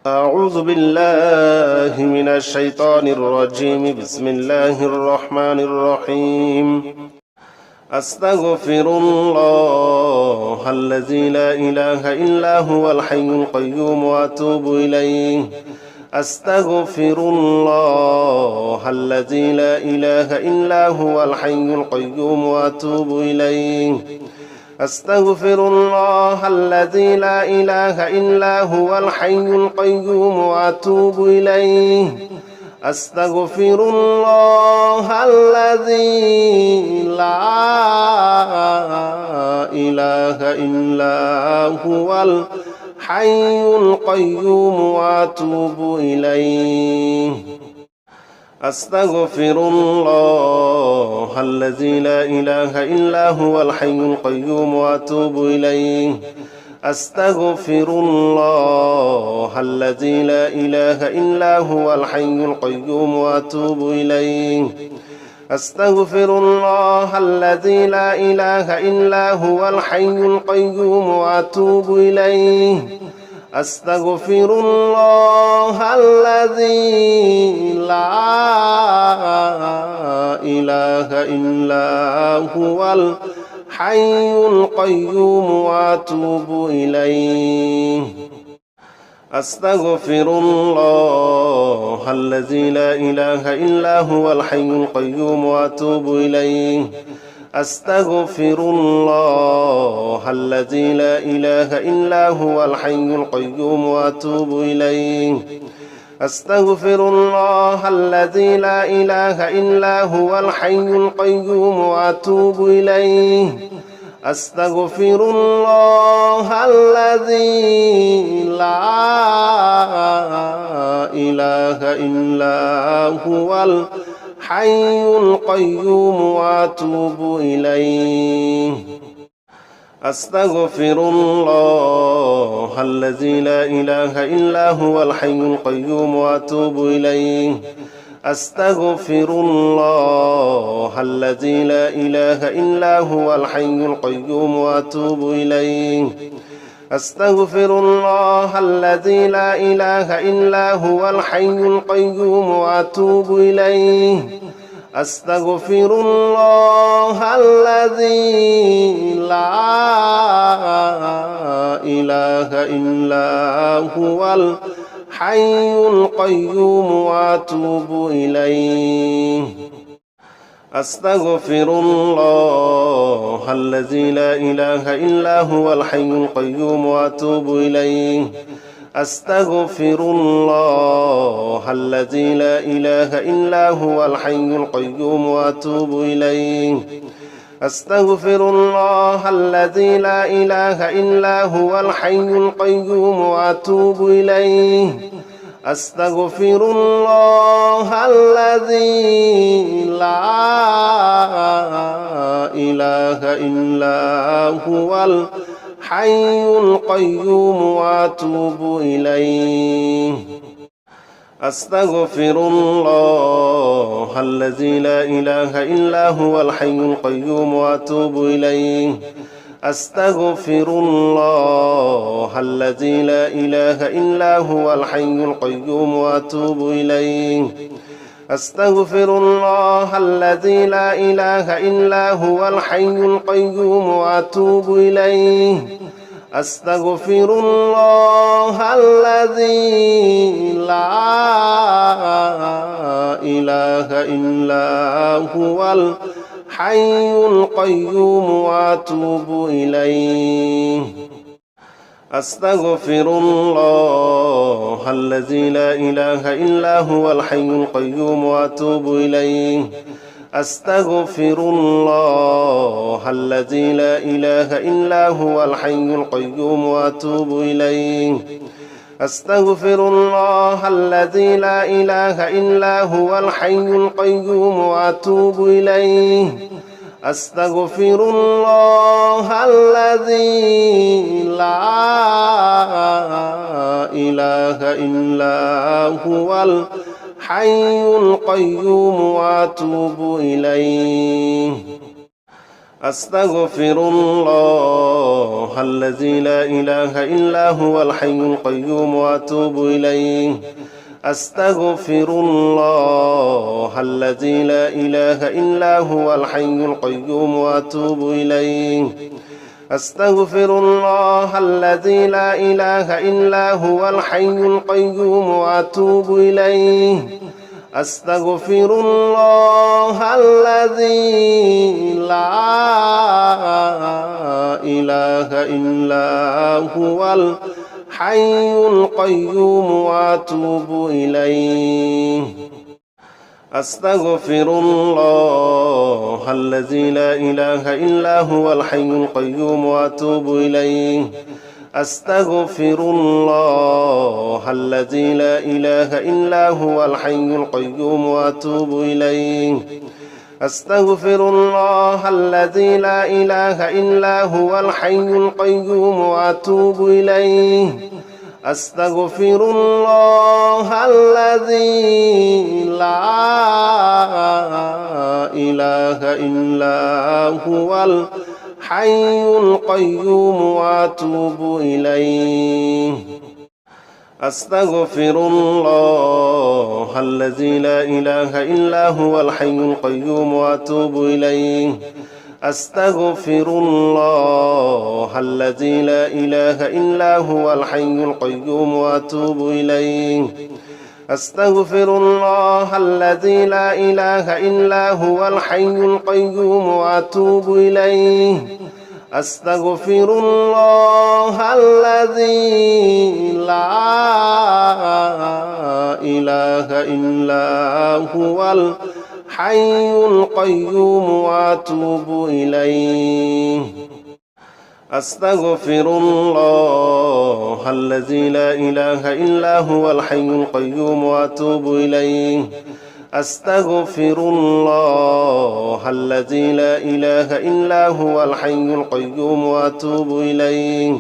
أعوذ بالله من الشيطان الرجيم. بسم الله الرحمن الرحيم. أستغفر الله الذي لا إله إلا هو الحي القيوم وأتوب إليه. أستغفر الله الذي لا إله إلا هو الحي القيوم وأتوب إليه. أستغفر الله الذي لا إله إلا هو الحي القيوم وأتوب إليه. أستغفر الله الذي لا إله إلا هو الحي القيوم وأتوب إليه. أستغفر الله الذي لا إله إلا هو الحي القيوم وأتوب إليه. أستغفر الله الذي لا إله إلا هو الحي القيوم وأتوب إليه. أستغفر الله الذي لا إله إلا هو الحي القيوم وأتوب إليه. أستغفر الله الذي لا إله إلا هو الحي القيوم وأتوب إليه. أستغفر الله الذي لا إله إلا هو الحي القيوم وأتوب إليه. أستغفر الله الذي لا إله إلا هو الحي القيوم وأتوب إليه. أستغفر الله الذي لا إله إلا هو الحي القيوم وأتوب إليه. أستغفر الله الذي لا إله إلا هو الحي القيوم وأتوب إليه. أستغفر الله الذي لا إله إلا هو الحي القيوم وأتوب إليه. أستغفر الله الذي لا إله إلا هو الحي القيوم وأتوب إليه. أستغفر الله الذي لا إله إلا هو الحي القيوم وأتوب إليه. أستغفر الله الذي لا إله إلا هو الحي القيوم وأتوب إليه. أستغفر الله الذي لا إله إلا هو الحي القيوم وأتوب إليه. أستغفر الله الذي لا إله إلا هو الحي القيوم وأتوب إليه. أستغفر الله الذي لا إله إلا هو الحي القيوم وأتوب إليه. أستغفر الله الذي لا إله إلا هو الحي القيوم وأتوب إليه. أستغفر الله الذي لا إله إلا هو الحي القيوم وأتوب إليه. أستغفر الله الذي لا إله إلا هو الحي القيوم وأتوب إليه. أستغفر الله الذي لا إله إلا هو الحي القيوم وأتوب إليه. أستغفر الله الذي لا إله إلا هو الحي القيوم وأتوب إليه. أستغفر الله الذي لا إله إلا هو الحي القيوم وأتوب إليه. أستغفر الله الذي لا إله إلا هو الحي القيوم وأتوب إليه. أستغفر الله الذي لا إله إلا هو الحي القيوم وأتوب إليه. أستغفر الله الذي لا إله إلا هو الحي القيوم وأتوب إليه. أستغفر الله الذي لا إله إلا هو الحي القيوم وأتوب إليه أستغفر الله الذي لا إله إلا هو الحي القيوم وأتوب إليه أستغفر الله الذي لا إله إلا هو الحي القيوم وأتوب إليه أستغفر الله الذي لا إله إلا هو الحي القيوم وأتوب إليه أستغفر الله الذي لا إله إلا هو الحي القيوم وأتوب إليه أستغفر الله الذي لا إله إلا هو الحي القيوم وأتوب إليه أستغفر الله الذي لا إله إلا هو الحي القيوم وأتوب إليه أستغفر الله الذي لا إله إلا هو الحي القيوم وأتوب إليه أستغفر الله الذي لا إله إلا هو الحي القيوم وأتوب إليه أستغفر الله الذي لا إله إلا هو الحي القيوم وأتوب إليه أستغفر الله الذي لا إله إلا هو الحي القيوم وأتوب إليه أستغفر الله الذي لا إله إلا هو الحي القيوم وأتوب إليه أستغفر الله الذي لا إله إلا هو الحي القيوم وأتوب إليه أستغفر الله الذي لا إله إلا هو الحي القيوم وأتوب إليه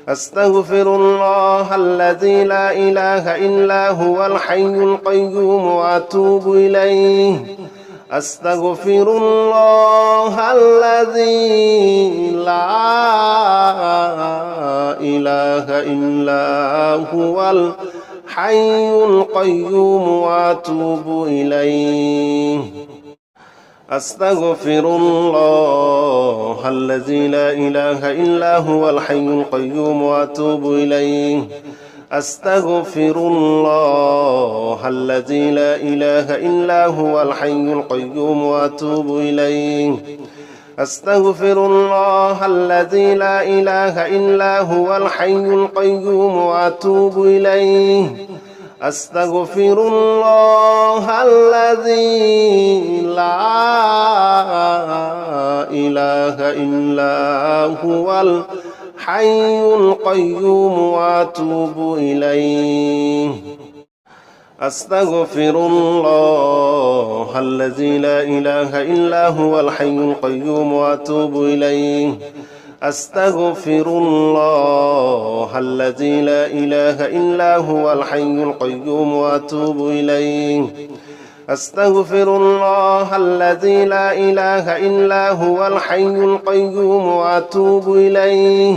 أستغفر الله الذي لا إله إلا هو الحي القيوم وأتوب إليه أستغفر الله الذي لا إله إلا هو الحي القيوم وأتوب إليه أستغفر الله الذي لا إله إلا هو الحي القيوم وأتوب إليه أستغفر الله الذي لا إله إلا هو الحي القيوم وأتوب إليه أستغفر الله الذي لا إله إلا هو الحي القيوم وأتوب إليه أستغفر الله الذي لا إله إلا هو الحي القيوم وأتوب إليه أستغفر الله الذي لا إله إلا هو الحي القيوم وأتوب إليه أستغفر الله الذي لا إله إلا هو الحي القيوم وأتوب إليه أستغفر الله الذي لا إله إلا هو الحي القيوم وأتوب إليه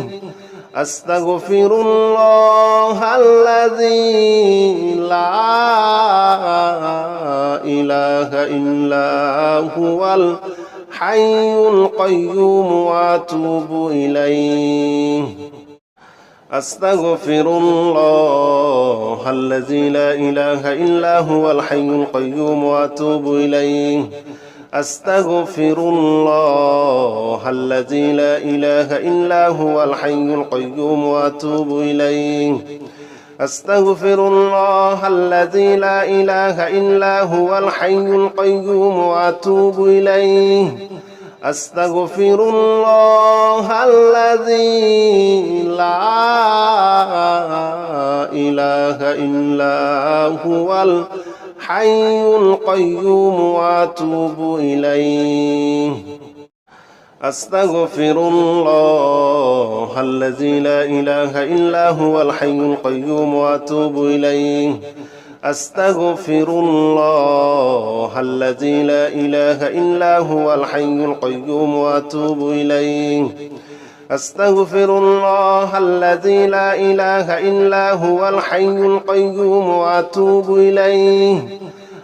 أستغفر الله الذي لا إله إلا هو الحي القيوم وأتوب إليه أستغفر الله الذي لا إله إلا هو الحي القيوم وأتوب إليه أستغفر الله الذي لا إله إلا هو الحي القيوم وأتوب إليه أستغفر الله الذي لا إله إلا هو الحي القيوم وأتوب إليه أستغفر الله الذي لا إله إلا هو الحي القيوم وأتوب إليه أستغفر الله الذي لا إله إلا هو الحي القيوم وأتوب إليه أستغفر الله الذي لا إله إلا هو الحي القيوم وأتوب إليه أستغفر الله الذي لا إله إلا هو الحي القيوم وأتوب إليه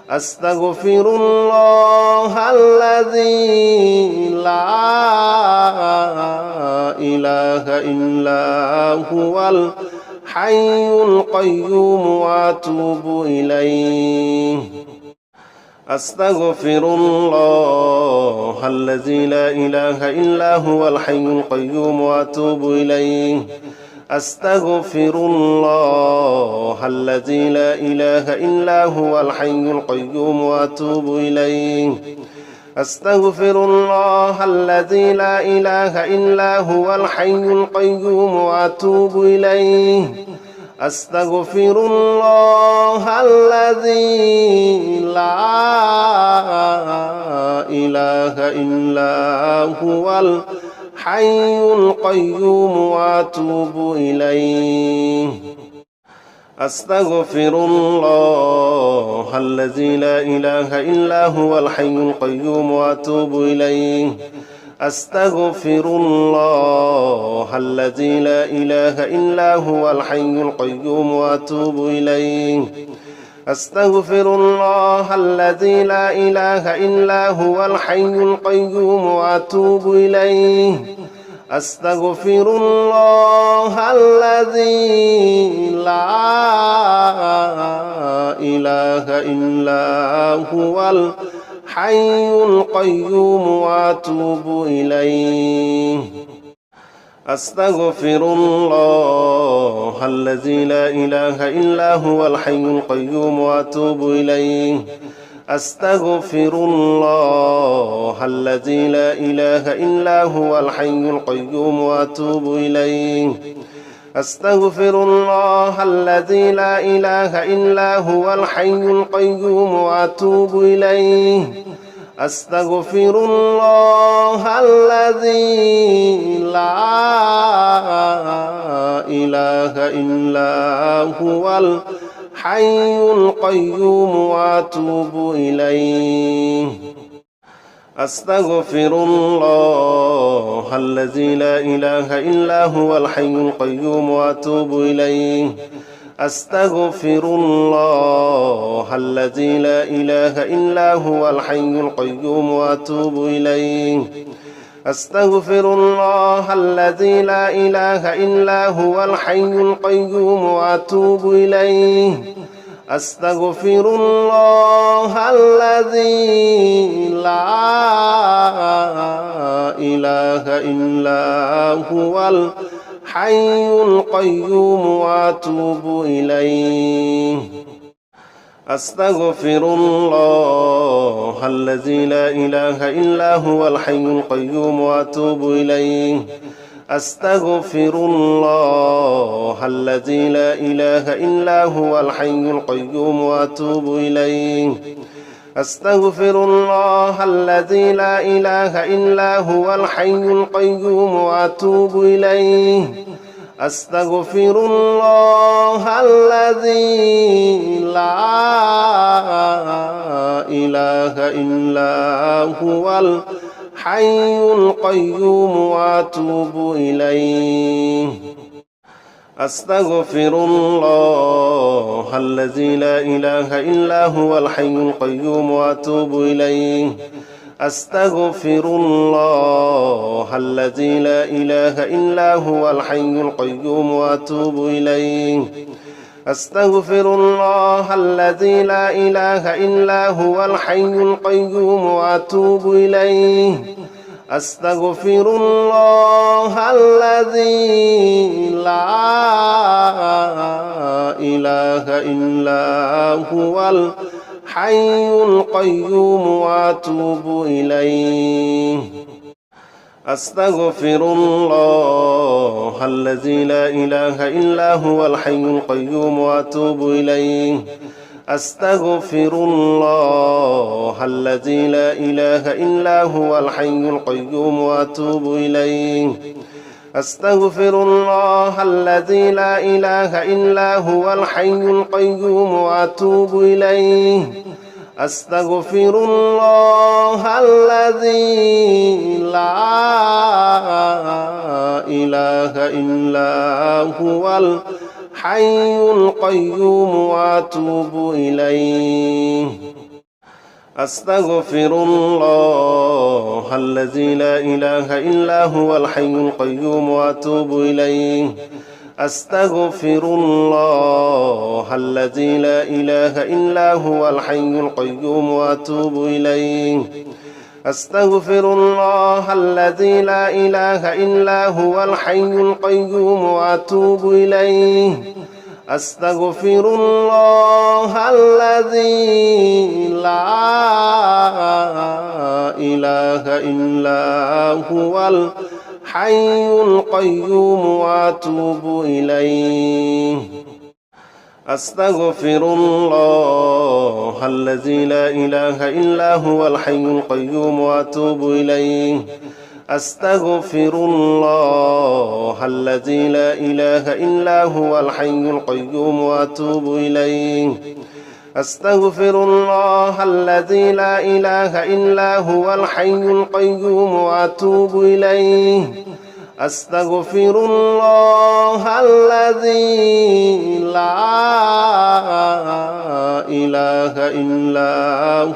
أستغفر الله الذي لا إله إلا هو الحي القيوم وأتوب إليه أستغفر الله الذي لا إله إلا هو الحي القيوم وأتوب إليه أستغفر الله الذي لا إله إلا هو الحي القيوم وأتوب إليه أستغفر الله الذي لا إله إلا هو الحي القيوم وأتوب إليه أستغفر الله الذي لا إله إلا هو الحي القيوم وأتوب إليه أستغفر الله الذي لا إله إلا هو الحي القيوم وأتوب إليه أستغفر الله الذي لا إله إلا هو الحي القيوم وأتوب إليه أستغفر الله الذي لا إله إلا هو الحي القيوم وأتوب إليه أستغفر الله الذي لا إله إلا هو الحي القيوم وأتوب إليه أستغفر الله الذي لا إله إلا هو الحي القيوم وأتوب إليه أستغفر الله الذي لا إله إلا هو الحي القيوم وأتوب إليه أستغفر الله الذي لا إله إلا هو الحي القيوم وأتوب إليه أستغفر الله الذي لا إله إلا هو الحي القيوم وأتوب إليه أستغفر الله الذي لا إله إلا هو الحي القيوم وأتوب إليه أستغفر الله الذي لا إله إلا هو الحي القيوم وأتوب إليه أستغفر الله الذي لا إله إلا هو الحي القيوم وأتوب إليه أستغفر الله الذي لا إله إلا هو الحي القيوم وأتوب إليه أستغفر الله الذي لا إله إلا هو الحي القيوم وأتوب إليه أستغفر الله الذي لا إله إلا هو الحي القيوم وأتوب إليه أستغفر الله الذي لا إله إلا هو الحي القيوم وأتوب إليه أستغفر الله الذي لا إله إلا هو الحي القيوم وأتوب إليه أستغفر الله الذي لا إله إلا هو الحي القيوم وأتوب إليه أستغفر الله الذي لا إله إلا هو الحي القيوم وأتوب إليه أستغفر الله الذي لا إله إلا هو الحي القيوم وأتوب إليه أستغفر الله الذي لا إله إلا هو الحي القيوم وأتوب إليه أستغفر الله الذي لا إله إلا هو الحي القيوم وأتوب إليه أستغفر الله الذي لا إله إلا هو الحي القيوم وأتوب إليه أستغفر الله الذي لا إله إلا هو الحي القيوم وأتوب إليه أستغفر الله الذي لا إله إلا هو الحي القيوم وأتوب إليه أستغفر الله الذي لا إله إلا هو الحي القيوم وأتوب إليه أستغفر الله الذي لا إله إلا هو الحي القيوم وأتوب إليه أستغفر الله الذي لا إله إلا هو الحي القيوم وأتوب إليه أستغفر الله الذي لا إله إلا هو الحي القيوم وأتوب إليه أستغفر الله الذي لا إله إلا هو الحي القيوم وأتوب إليه أستغفر الله الذي لا إله إلا هو الحي القيوم وأتوب إليه أستغفر الله الذي لا إله إلا هو الحي القيوم وأتوب إليه أستغفر الله الذي لا إله إلا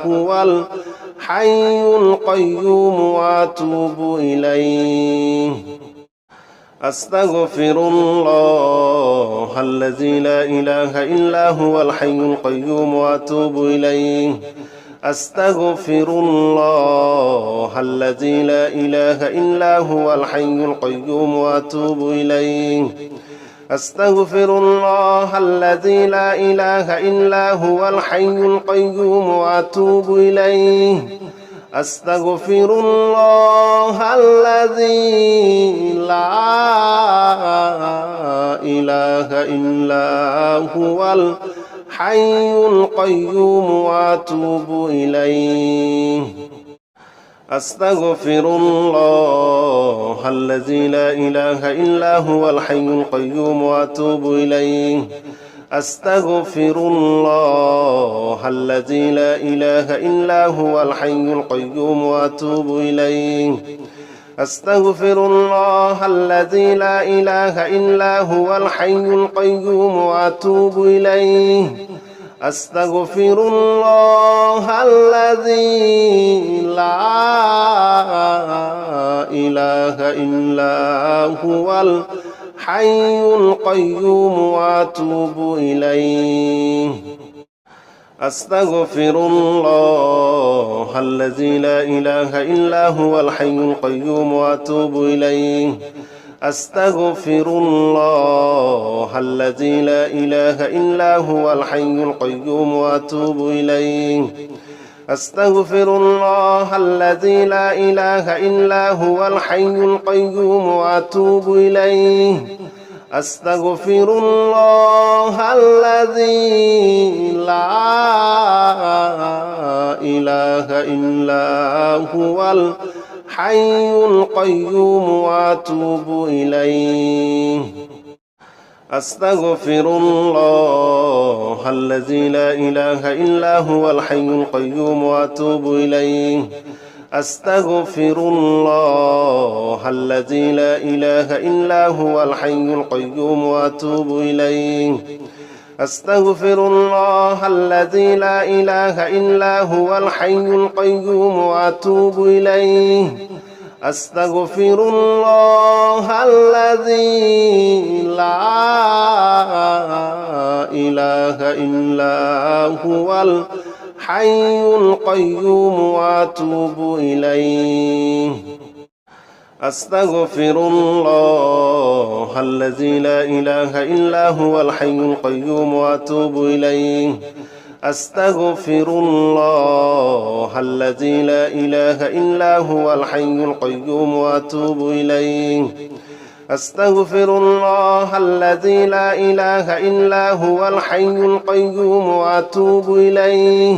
هو الحي القيوم وأتوب إليه أستغفر الله الذي لا إله إلا هو الحي القيوم وأتوب إليه أستغفر الله الذي لا إله إلا هو الحي القيوم وأتوب إليه أستغفر الله الذي لا إله إلا هو الحي القيوم وأتوب إليه أستغفر الله الذي لا إله إلا هو الحي القيوم وأتوب إليه أستغفر الله الذي لا إله إلا هو الحي القيوم وأتوب إليه أستغفر الله الذي لا إله إلا هو الحي القيوم وأتوب إليه أستغفر الله الذي لا إله إلا هو الحي القيوم وأتوب إليه أستغفر الله الذي لا إله إلا هو الحي القيوم وأتوب إليه أستغفر الله الذي لا إله إلا هو الحي القيوم وأتوب إليه أستغفر الله الذي لا إله إلا هو الحي القيوم وأتوب إليه أستغفر الله الذي لا إله إلا هو الحي القيوم وأتوب إليه أستغفر الله الذي لا إله إلا هو الحي القيوم وأتوب إليه أستغفر الله الذي لا إله إلا هو الحي القيوم وأتوب إليه أستغفر الله الذي لا إله إلا هو الحي القيوم وأتوب إليه أستغفر الله الذي لا إله إلا هو الحي القيوم وأتوب إليه أستغفر الله الذي لا إله إلا هو الحي القيوم وأتوب إليه أستغفر الله الذي لا إله إلا هو الحي القيوم وأتوب إليه أستغفر الله الذي لا إله إلا هو الحي القيوم وأتوب إليه أستغفر الله الذي لا إله إلا هو الحي القيوم وأتوب إليه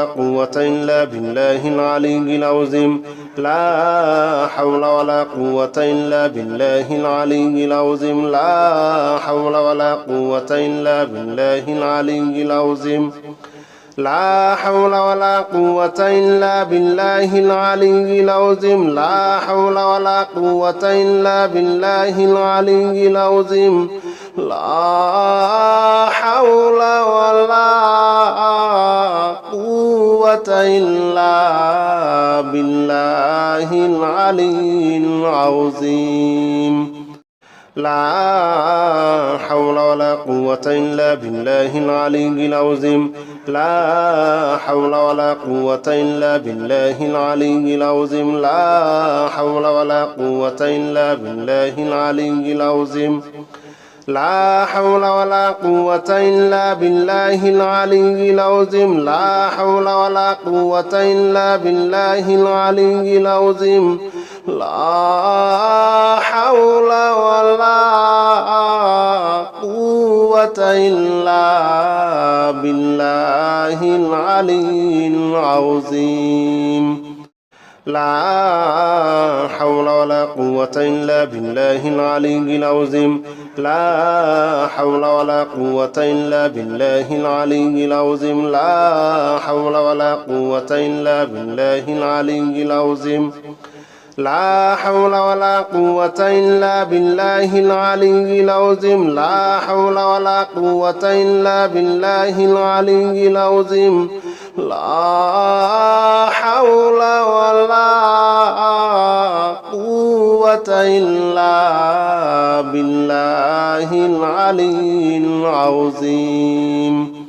ولا قوة إلا بالله العلي العظيم لا حول ولا قوة إلا بالله العلي العظيم لا حول ولا قوة إلا بالله العلي العظيم لا حول ولا قوة إلا بالله العلي العظيم لا حول ولا قوة إلا بالله العلي العظيم لا حول ولا قوة إلا بالله العلي العظيم لا حول ولا قوة إلا بالله العلي العظيم لا حول ولا قوة إلا بالله العلي العظيم لا حول ولا قوة إلا بالله العلي العظيم لا حول ولا قوة إلا بالله العلي العظيم لا حول ولا قوة إلا بالله العلي العظيم لا حول ولا قوة إلا بالله العلي العظيم لا حول ولا قوة إلا بالله العلي العظيم لا حول ولا قوة إلا بالله العلي العظيم لا حول ولا قوة إلا بالله العلي العظيم لا حول ولا قوة إلا بالله العلي العظيم لا حول ولا قوة إلا بالله العلي العظيم لا حول ولا قوة إلا بالله العلي العظيم